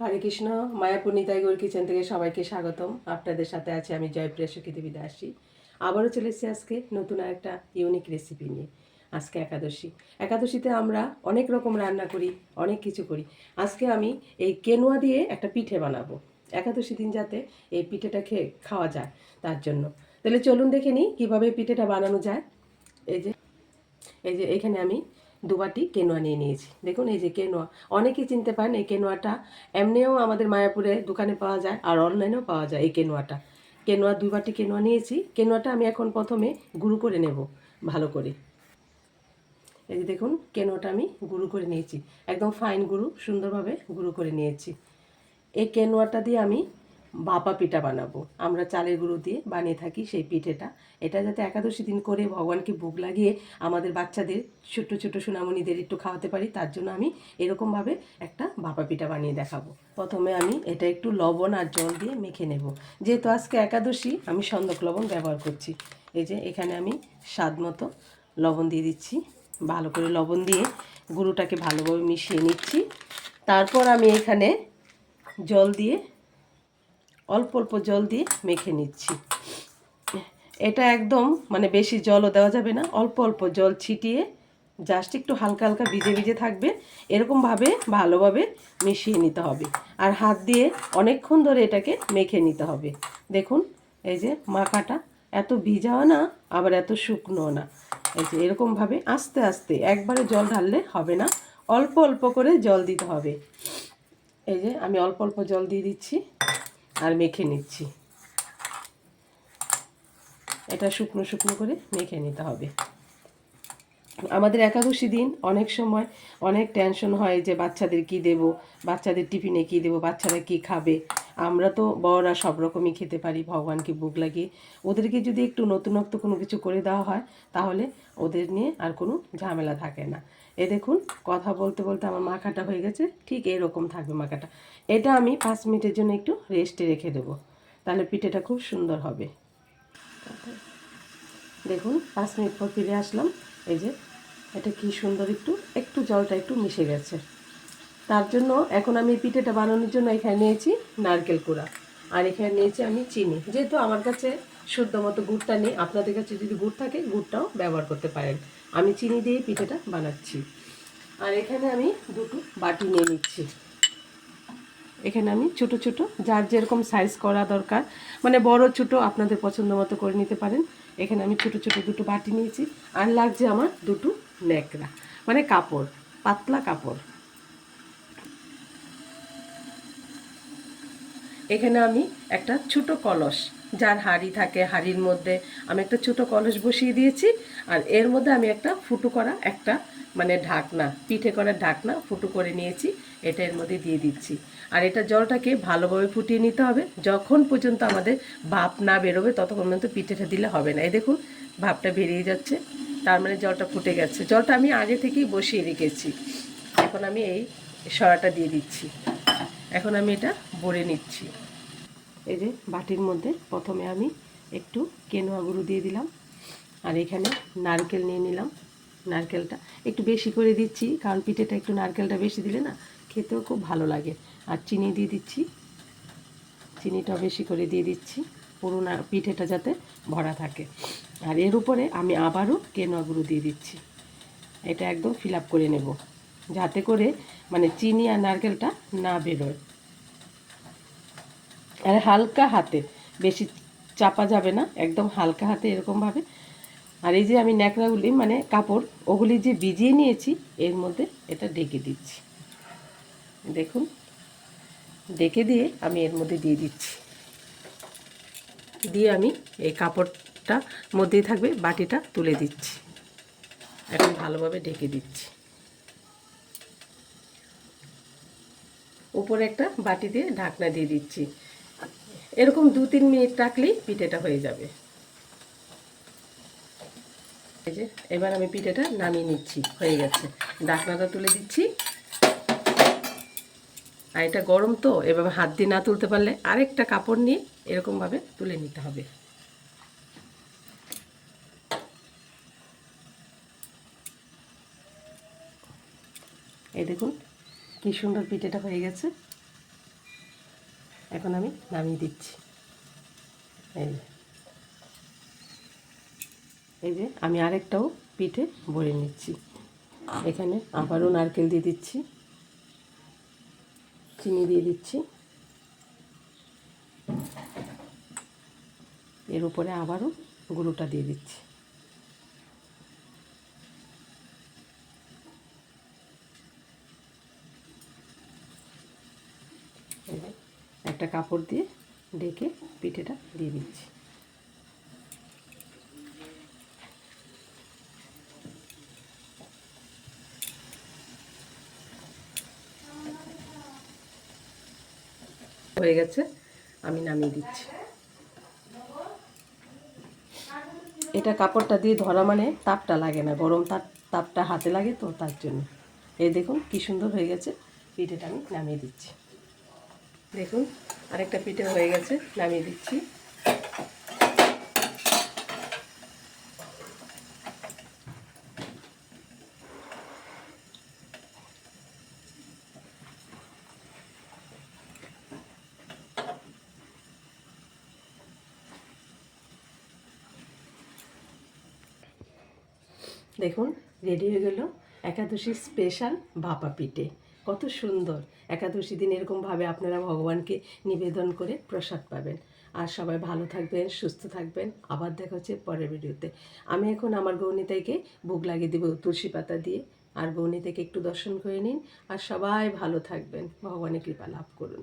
হরে Krishna. Mayapur Nitai Gour kitchen থেকে সবাইকে স্বাগতম। আপনাদের সাথে আছে আমি জয়প্রিয়া সুখী দেবী দাসী। আবারও চলে এসেছি আজকে নতুন একটা ইউনিক রেসিপি নিয়ে। আজকে একাদশীতে আমরা অনেক রকম রান্না করি, অনেক কিছু করি। আজকে আমি এই কেনোয়া দিয়ে একটা পিঠে বানাবো, একাদশী দিন যাতে এই পিঠেটা খাওয়া যায় তার জন্য। তাহলে চলুন দেখে নিই কীভাবে পিঠেটা বানানো যায়। এই যে এখানে আমি দুবাটি কেনোয়া নিয়ে নিয়েছি। দেখুন এই যে কেনোয়া, অনেকেই চিনতে পারেন এই কেনোয়াটা। এমনিও আমাদের মায়াপুরে দোকানে পাওয়া যায় আর অনলাইনেও পাওয়া যায় এই কেনোয়া 2 বাটি কেনোয়া নিয়েছি। কেনোয়াটা আমি এখন প্রথমে গুঁড়ো করে নেব ভালো করে। এই যে দেখুন কেনোয়াটা আমি গুঁড়ো করে নিয়েছি, একদম ফাইন গুঁড়ো, সুন্দরভাবে গুঁড়ো করে নিয়েছি। এই কেনোয়াটা দিয়ে আমি ভাপা পিঠা বানাবো। আমরা চালের গুঁড়ো দিয়ে বানিয়ে থাকি সেই পিঠেটা। এটা যাতে একাদশী দিন করে ভগবানকে ভোগ লাগিয়ে আমাদের বাচ্চাদের ছোট্ট ছোট্ট সোনামণিদের একটু খাওয়াতে পারি, তার জন্য আমি এরকমভাবে একটা ভাপা পিঠা বানিয়ে দেখাবো। প্রথমে আমি এটা একটু লবণ আর জল দিয়ে মেখে নেব। যেহেতু আজকে একাদশী আমি সন্দক লবণ ব্যবহার করছি। এই যে এখানে আমি স্বাদ মতো লবণ দিয়ে দিচ্ছি। ভালো করে লবণ দিয়ে গুঁড়োটাকে ভালোভাবে মিশিয়ে নিচ্ছি। তারপর আমি এখানে জল দিয়ে অল্প অল্প জল দিয়ে মেখে নিচ্ছি। এটা একদম মানে বেশি জলও দেওয়া যাবে না, অল্প অল্প জল ছিটিয়ে জাস্ট একটু হালকা হালকা ভিজে ভিজে থাকবে, এরকমভাবে ভালোভাবে মিশিয়ে নিতে হবে। আর হাত দিয়ে অনেকক্ষণ ধরে এটাকে মেখে নিতে হবে। দেখুন এই যে মাখাটা এত ভিজাও না আবার এত শুকনো না। এই যে এরকমভাবে আস্তে আস্তে, একবারে জল ঢাললে হবে না, অল্প অল্প করে জল দিতে হবে। এই যে আমি অল্প অল্প জল দিয়ে দিচ্ছি আর মেখে নিচ্ছি। এটা শুকনো শুকনো করে মেখে নিতে হবে। আমাদের একাদশী দিন অনেক সময় অনেক টেনশন হয় যে বাচ্চাদের কি দেব, বাচ্চাদের টিফিনে কি দেব, বাচ্চারা কি খাবে। আমরা তো বড়রা সব রকমই খেতে পারি ভগবানকে ভোগ লাগিয়ে। ওদেরকে যদি একটু নতুনত্ব কোনো কিছু করে দেওয়া হয় তাহলে ওদের নিয়ে আর কোনো ঝামেলা থাকে না। এ দেখুন কথা বলতে বলতে আমার মাখাটা হয়ে গেছে, ঠিক এরকম থাকবে মাখাটা। এটা আমি 5 মিনিটের জন্য একটু রেস্টে রেখে দেবো, তাহলে পিঠেটা খুব সুন্দর হবে। দেখুন 5 মিনিট পর ফিরে আসলাম। এই যে এটা কি সুন্দর, একটু একটু জলটা একটু মিশে গেছে। তার জন্য এখন আমি পিঠেটা বানানোর জন্য এখানে নিয়েছি নারকেল কুড়া, আর এখানে নিয়েছি আমি চিনি। যেহেতু আমার কাছে শুদ্ধ মতো গুড়টা নেই, আপনাদের কাছে যদি গুড় থাকে গুড়টাও ব্যবহার করতে পারেন। আমি চিনি দিয়ে পিঠেটা বানাচ্ছি। আর এখানে আমি দুটো বাটি নিয়ে নিচ্ছি। এখানে আমি ছোট ছোট যার যেরকম সাইজ করা দরকার, মানে বড় ছোট আপনাদের পছন্দ মতো করে নিতে পারেন। এখানে আমি ছোট ছোট দুটো বাটি নিয়েছি। আর লাগছে আমার দুটো ন্যাকড়া, মানে কাপড়, পাতলা কাপড়। এখানে আমি একটা ছোট কলস, যার হাঁড়ি থাকে হাঁড়ির মধ্যে আমি একটা ছোট কলস বসিয়ে দিয়েছি। আর এর মধ্যে আমি একটা ফুটো করা একটা মানে ঢাকনা, পিঠে করার ঢাকনা ফুটো করে নিয়েছি, এটা এর মধ্যে দিয়ে দিচ্ছি। আর এটা জলটাকে ভালোভাবে ফুটিয়ে নিতে হবে, যখন পর্যন্ত আমাদের ভাপ না বেরোবে ততক্ষণ পর্যন্ত পিঠেটা দিলে হবে না। এই দেখুন ভাপটা বেরিয়ে যাচ্ছে, তার মানে জলটা ফুটে গেছে। জলটা আমি আগে থেকেই বসিয়ে রেখেছি। এখন আমি এই সরাটা দিয়ে দিচ্ছি। এখন আমি এটা ভরে নিচ্ছি। এই যে বাটির মধ্যে প্রথমে আমি একটু কেনোয়া গুঁড়ো দিয়ে দিলাম, আর এখানে নারকেল নিয়ে নিলাম। নারকেলটা একটু বেশি করে দিচ্ছি, কারণ পিঠেটা একটু নারকেলটা বেশি দিলে না খেতেও খুব ভালো লাগে। আর চিনি দিয়ে দিচ্ছি, চিনিটাও বেশি করে দিয়ে দিচ্ছি, পুরো না পিঠেটা যাতে ভরা থাকে। আর এর উপরে আমি আবারও কেনোয়া গুঁড়ো দিয়ে দিচ্ছি। এটা একদম ফিল আপ করে নেব, যাতে করে মানে চিনি আর নারকেলটা না বেরোয়। আর হালকা হাতে, বেশি চাপা যাবে না, একদম হালকা হাতে এরকমভাবে। আর এই যে আমি ন্যাকড়াগুলি মানে কাপড় ওগুলি যে ভিজিয়ে নিয়েছি এর মধ্যে এটা ঢেকে দিচ্ছি। দেখুন ঢেকে দিয়ে আমি এর মধ্যে দিয়ে দিচ্ছি, দিয়ে আমি এই কাপড়টা মধ্যেই থাকবে, বাটিটা তুলে দিচ্ছি। এখন ভালোভাবে ঢেকে দিচ্ছি। উপরে একটা বাটি দিয়ে ঢাকনা দিয়ে দিচ্ছি। এরকম 2-3 মিনিট রাখলেই পিঠেটা হয়ে যাবে। এই যে এবার আমি পিঠেটা নামিয়ে নিচ্ছি, হয়ে গেছে। ঢাকনাটা তুলে দিচ্ছি। আর এটা গরম তো, এভাবে হাত দিয়ে না তুলতে পারলে আরেকটা কাপড় নিয়ে এরকমভাবে তুলে নিতে হবে। এই দেখুন কি সুন্দর পিঠেটা হয়ে গেছে। এখন আমি নামিয়ে দিচ্ছি। এই যে আমি আরেকটাও পিঠে ভরে নিচ্ছি। এখানে আবারও নারকেল দিয়ে দিচ্ছি, চিনি দিয়ে দিচ্ছি, এর উপরে আবারও গুঁড়োটা দিয়ে দিচ্ছি। একটা কাপড় দিয়ে ঢেকে পিঠেটা দিয়ে দিচ্ছি। হয়ে গেছে, আমি নামিয়ে দিচ্ছি। এটা কাপড়টা দিয়ে ধরা মানে তাপটা লাগে না, গরম তাপটা হাতে লাগে তো, তার জন্য। এই দেখুন কি সুন্দর হয়ে গেছে পিঠেটা, আমি নামিয়ে দিচ্ছি। দেখুন আরেকটা পিঠে হয়ে গেছে, নামিয়ে দিচ্ছি। দেখুন রেডি হয়ে গেল একাদশী স্পেশাল ভাপা পিঠে। কত সুন্দর! একাদশী দিন এরকমভাবে আপনারা ভগবানকে নিবেদন করে প্রসাদ পাবেন। আর সবাই ভালো থাকবেন, সুস্থ থাকবেন। আবার দেখা হচ্ছে পরের ভিডিওতে। আমি এখন আমার গৌনিতাইকে ভোগ লাগিয়ে দেবো তুলসী পাতা দিয়ে। আর গৌনিতাইকে একটু দর্শন করে নিন। আর সবাই ভালো থাকবেন, ভগবানের কৃপা লাভ করুন।